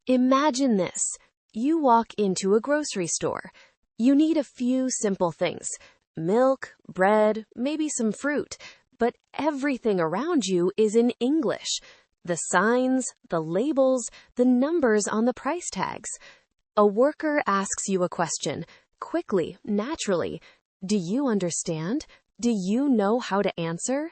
Imagine this. You walk into a grocery store. You need a few simple things: milk, bread, maybe some fruit. But everything around you is in English. The signs, the labels, the numbers on the price tags. A worker asks you a question, quickly, naturally. Do you understand? Do you know how to answer?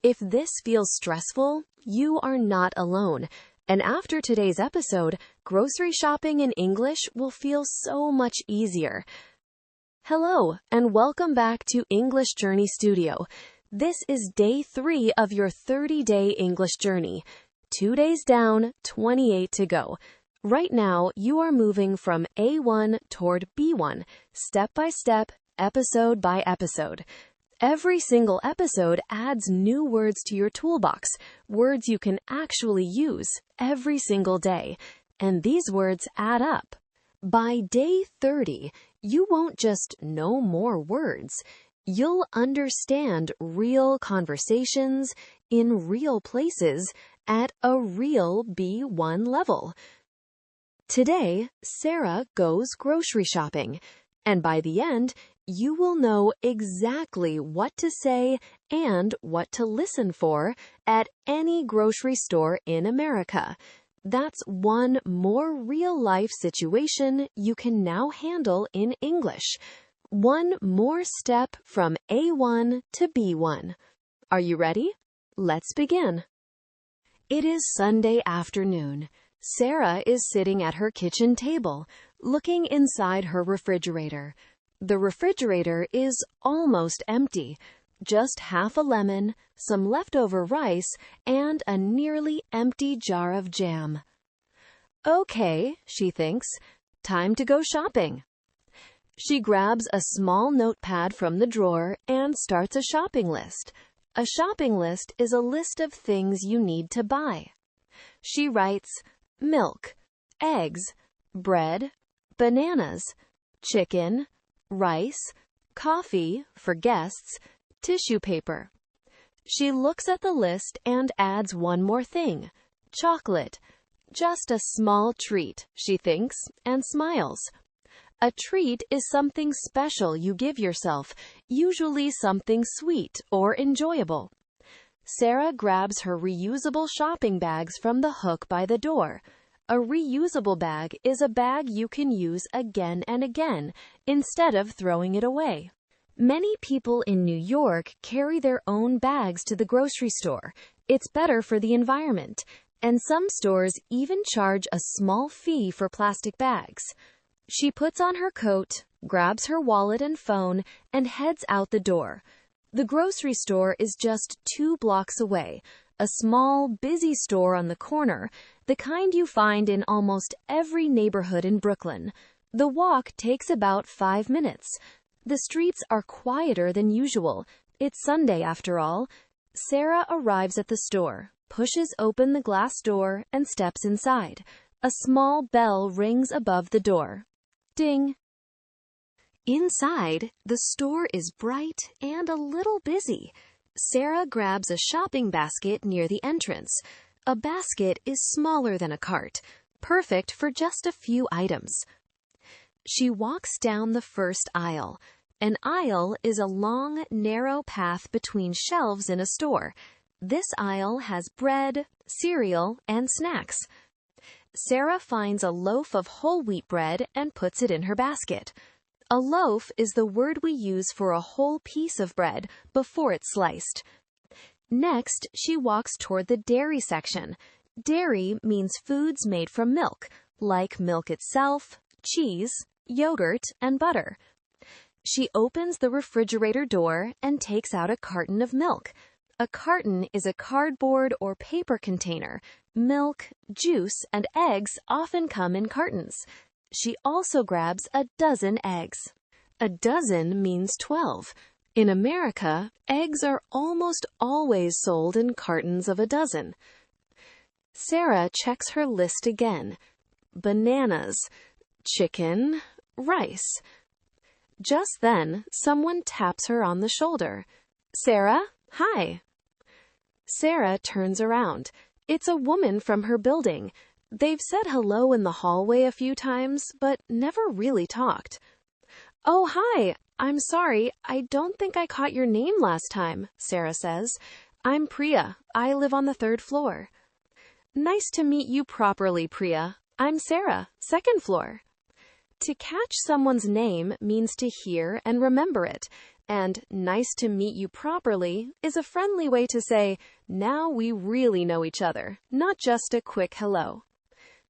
If this feels stressful, you are not alone. And after today's episode, grocery shopping in English will feel so much easier. Hello, and welcome back to English Journey Studio. This is day 3 of your 30-day English journey. 2 days down, 28 to go. Right now, you are moving from A1 toward B1, step by step, episode by episode. Every single episode adds new words to your toolbox, words you can actually use every single day. And these words add up. By day 30, you won't just know more words. You'll understand real conversations in real places at a real B1 level. Today, Sarah goes grocery shopping, and by the end, you will know exactly what to say and what to listen for at any grocery store in America. That's one more real-life situation you can now handle in English. One more step from A1 to B1. Are you ready? Let's begin. It is Sunday afternoon. Sarah is sitting at her kitchen table, looking inside her refrigerator. The refrigerator is almost empty. Just half a lemon, some leftover rice, and a nearly empty jar of jam. Okay, she thinks, time to go shopping. She grabs a small notepad from the drawer and starts a shopping list. A shopping list is a list of things you need to buy. She writes milk, eggs, bread, bananas, chicken, rice, coffee for guests, tissue paper. She looks at the list and adds one more thing: chocolate. Just a small treat, she thinks, and smiles. A treat is something special you give yourself, usually something sweet or enjoyable. Sarah grabs her reusable shopping bags from the hook by the door. A reusable bag is a bag you can use again and again instead of throwing it away. Many people in New York carry their own bags to the grocery store. It's better for the environment, and some stores even charge a small fee for plastic bags. She puts on her coat, grabs her wallet and phone, and heads out the door. The grocery store is just 2 blocks away, a small, busy store on the corner, the kind you find in almost every neighborhood in Brooklyn. The walk takes about 5 minutes. The streets are quieter than usual. It's Sunday after all. Sarah arrives at the store, pushes open the glass door, and steps inside. A small bell rings above the door. Ding! Inside, the store is bright and a little busy. Sarah grabs a shopping basket near the entrance. A basket is smaller than a cart, perfect for just a few items. She walks down the first aisle. An aisle is a long, narrow path between shelves in a store. This aisle has bread, cereal, and snacks. Sarah finds a loaf of whole wheat bread and puts it in her basket. A loaf is the word we use for a whole piece of bread before it's sliced. Next, she walks toward the dairy section. Dairy means foods made from milk, like milk itself, cheese, yogurt, and butter. She opens the refrigerator door and takes out a carton of milk. A carton is a cardboard or paper container. Milk, juice, and eggs often come in cartons. She also grabs a dozen eggs. A dozen means 12. In America, eggs are almost always sold in cartons of a dozen. Sarah checks her list again. Bananas, chicken, rice. Just then, someone taps her on the shoulder. Sarah, hi. Sarah turns around. It's a woman from her building. They've said hello in the hallway a few times, but never really talked. "Oh, hi. I'm sorry. I don't think I caught your name last time," Sarah says. "I'm Priya. I live on the third floor." "Nice to meet you properly, Priya. I'm Sarah, second floor." To catch someone's name means to hear and remember it, and "nice to meet you properly" is a friendly way to say, now we really know each other, not just a quick hello.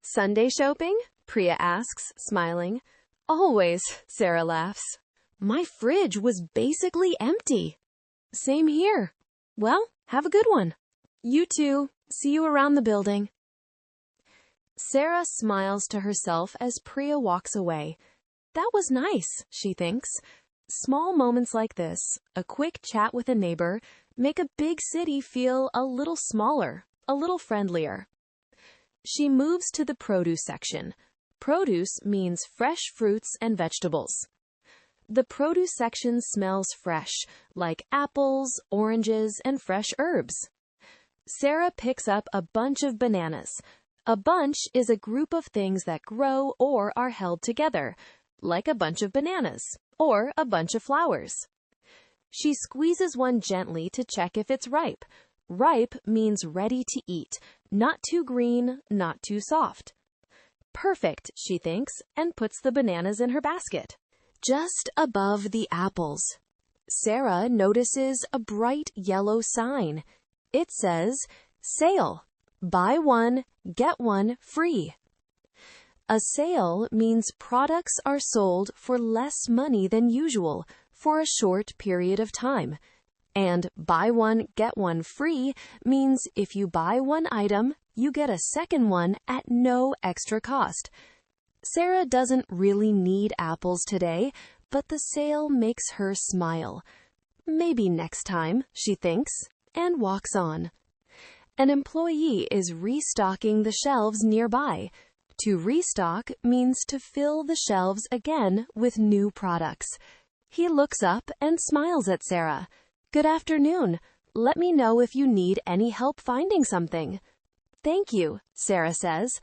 "Sunday shopping?" Priya asks, smiling. "Always," Sarah laughs. "My fridge was basically empty." "Same here." "Well, have a good one." "You too. See you around the building." Sarah smiles to herself as Priya walks away. That was nice, she thinks. Small moments like this, a quick chat with a neighbor, make a big city feel a little smaller, a little friendlier. She moves to the produce section. Produce means fresh fruits and vegetables. The produce section smells fresh, like apples, oranges, and fresh herbs. Sarah picks up a bunch of bananas. A bunch is a group of things that grow or are held together, like a bunch of bananas or a bunch of flowers. She squeezes one gently to check if it's ripe. Ripe means ready to eat, not too green, not too soft. Perfect, she thinks, and puts the bananas in her basket. Just above the apples, Sarah notices a bright yellow sign. It says, "Sale. Buy one, get one free." A sale means products are sold for less money than usual for a short period of time. And buy one, get one free means if you buy one item, you get a second one at no extra cost. Sarah doesn't really need apples today, but the sale makes her smile. Maybe next time, she thinks, and walks on. An employee is restocking the shelves nearby. To restock means to fill the shelves again with new products. He looks up and smiles at Sarah. "Good afternoon. Let me know if you need any help finding something." "Thank you," Sarah says.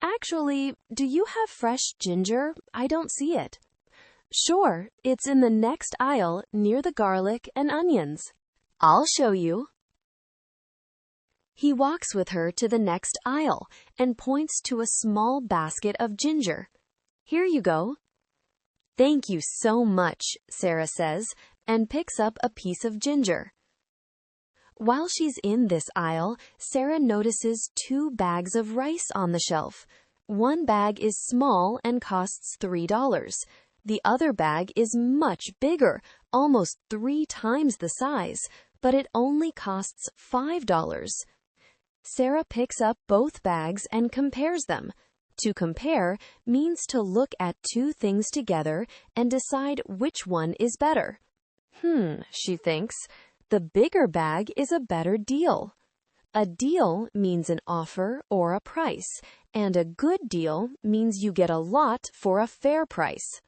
"Actually, do you have fresh ginger? I don't see it." "Sure, it's in the next aisle near the garlic and onions." "I'll show you." He walks with her to the next aisle and points to a small basket of ginger. "Here you go." "Thank you so much," Sarah says, and picks up a piece of ginger. While she's in this aisle, Sarah notices 2 bags of rice on the shelf. One bag is small and costs $3. The other bag is much bigger, almost 3 times the size, but it only costs $5. Sarah picks up both bags and compares them. To compare means to look at 2 things together and decide which one is better. She thinks, the bigger bag is a better deal. A deal means an offer or a price, and a good deal means you get a lot for a fair price.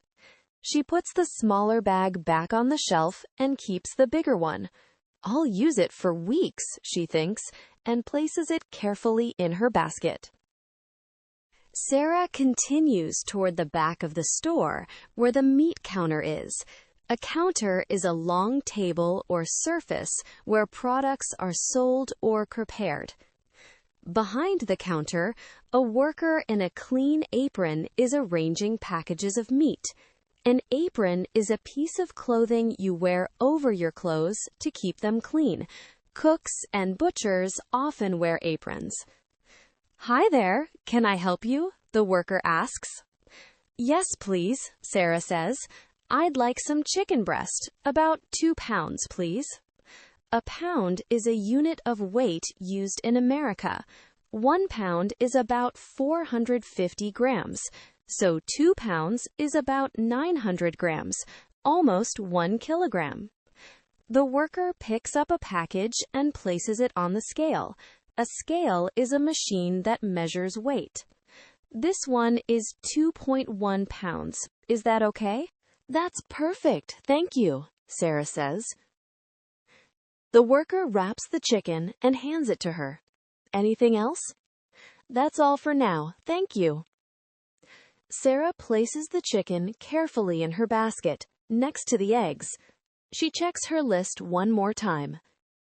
She puts the smaller bag back on the shelf and keeps the bigger one. "I'll use it for weeks," she thinks, and places it carefully in her basket. Sarah continues toward the back of the store where the meat counter is. A counter is a long table or surface where products are sold or prepared. Behind the counter, a worker in a clean apron is arranging packages of meat. An apron is a piece of clothing you wear over your clothes to keep them clean. Cooks and butchers often wear aprons. "Hi there, can I help you?" the worker asks. "Yes, please," Sarah says. "I'd like some chicken breast, about 2 pounds, please." A pound is a unit of weight used in America. 1 pound is about 450 grams, so 2 pounds is about 900 grams, almost 1 kilogram. The worker picks up a package and places it on the scale. A scale is a machine that measures weight. "This one is 2.1 pounds. Is that okay?" "That's perfect, thank you," Sarah says. The worker wraps the chicken and hands it to her. "Anything else?" That's all for now, thank you. Sarah places the chicken carefully in her basket, next to the eggs. She checks her list one more time.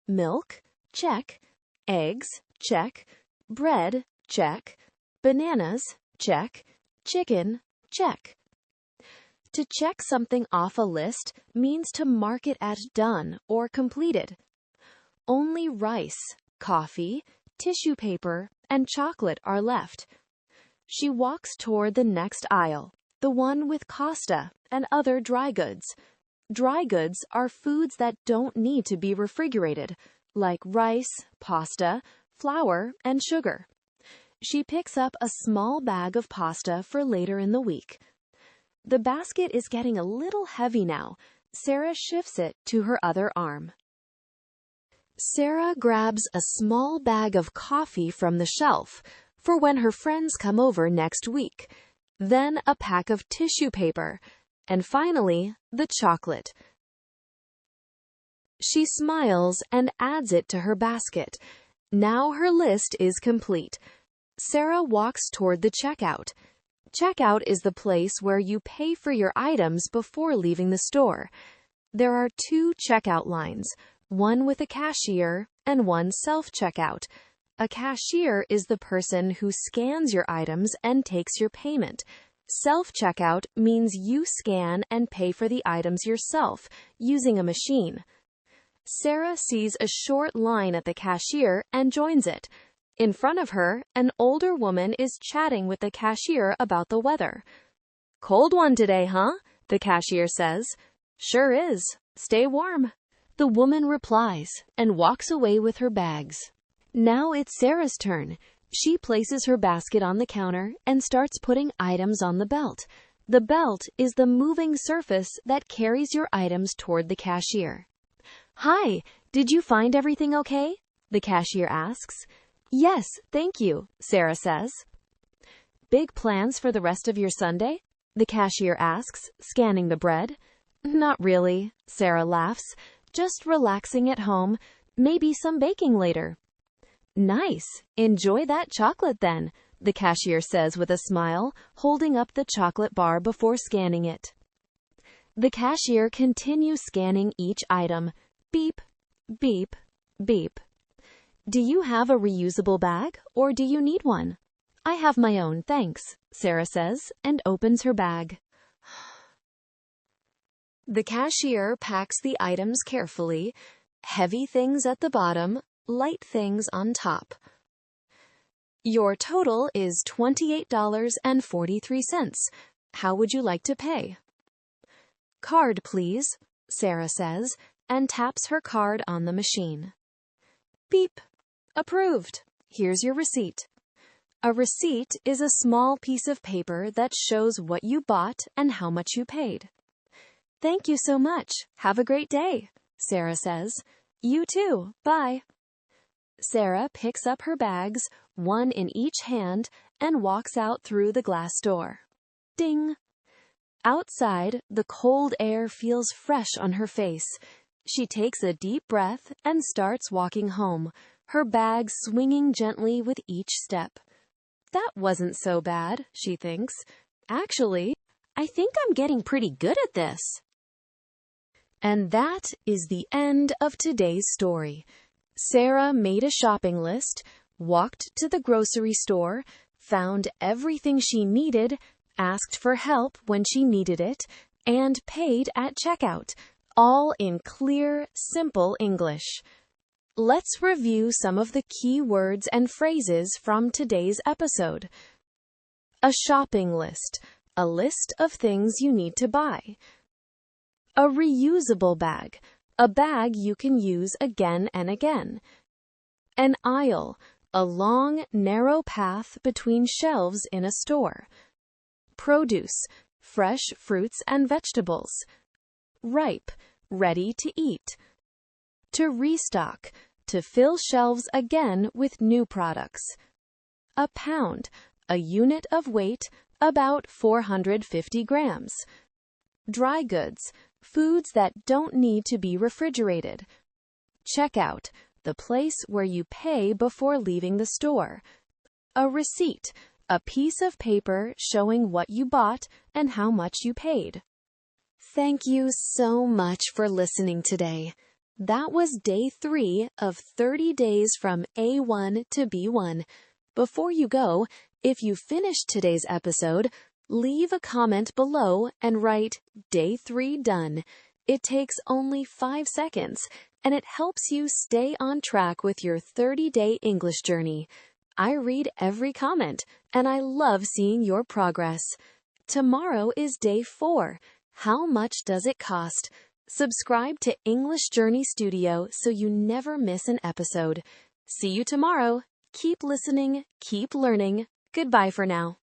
Milk? Check. Eggs? Check. Bread? Check. Bananas? Check. Chicken? Check. To check something off a list means to mark it as done or completed. Only rice, coffee, tissue paper, and chocolate are left. She walks toward the next aisle, the one with pasta and other dry goods. Dry goods are foods that don't need to be refrigerated, like rice, pasta, flour, and sugar. She picks up a small bag of pasta for later in the week. The basket is getting a little heavy now. Sarah shifts it to her other arm. Sarah grabs a small bag of coffee from the shelf for when her friends come over next week, then a pack of tissue paper, and finally, the chocolate. She smiles and adds it to her basket. Now her list is complete. Sarah walks toward the checkout. Checkout is the place where you pay for your items before leaving the store. There are 2 checkout lines, one with a cashier and one self-checkout. A cashier is the person who scans your items and takes your payment. Self-checkout means you scan and pay for the items yourself using a machine. Sarah sees a short line at the cashier and joins it. In front of her, an older woman is chatting with the cashier about the weather. "Cold one today, huh?" the cashier says. "Sure is. Stay warm," the woman replies and walks away with her bags. Now it's Sarah's turn. She places her basket on the counter and starts putting items on the belt. The belt is the moving surface that carries your items toward the cashier. "Hi, did you find everything okay?" the cashier asks. "Yes, thank you," Sarah says. "Big plans for the rest of your Sunday?" the cashier asks, scanning the bread. "Not really," Sarah laughs. "Just relaxing at home, maybe some baking later." "Nice. Enjoy that chocolate then," the cashier says with a smile, holding up the chocolate bar before scanning it. The cashier continues scanning each item. Beep, beep, beep. "Do you have a reusable bag, or do you need one?" "I have my own, thanks," Sarah says, and opens her bag. The cashier packs the items carefully, heavy things at the bottom, light things on top. Your total is $28.43. How would you like to pay? "Card, please," Sarah says, and taps her card on the machine. Beep. Approved. Here's your receipt. A receipt is a small piece of paper that shows what you bought and how much you paid. "Thank you so much. Have a great day," Sarah says. "You too. Bye." Sarah picks up her bags, one in each hand, and walks out through the glass door. Ding! Outside, the cold air feels fresh on her face. She takes a deep breath and starts walking home, her bag swinging gently with each step. "That wasn't so bad," she thinks. "Actually, I think I'm getting pretty good at this." And that is the end of today's story. Sarah made a shopping list, walked to the grocery store, found everything she needed, asked for help when she needed it, and paid at checkout, all in clear, simple English. Let's review some of the key words and phrases from today's episode. A shopping list, a list of things you need to buy. A reusable bag, a bag you can use again and again. An aisle, a long, narrow path between shelves in a store. Produce, fresh fruits and vegetables. Ripe, ready to eat. To restock, to fill shelves again with new products. A pound, a unit of weight, about 450 grams. Dry goods, foods that don't need to be refrigerated. Checkout, the place where you pay before leaving the store. A receipt, a piece of paper showing what you bought and how much you paid. Thank you so much for listening today. That was day 3 of 30 days from A1 to B1. Before you go, if you finished today's episode, leave a comment below and write Day 3 done. It takes only 5 seconds, and it helps you stay on track with your 30-day English journey. I read every comment, and I love seeing your progress. Tomorrow is day 4. How much does it cost? Subscribe to English Journey Studio so you never miss an episode. See you tomorrow. Keep listening, keep learning. Goodbye for now.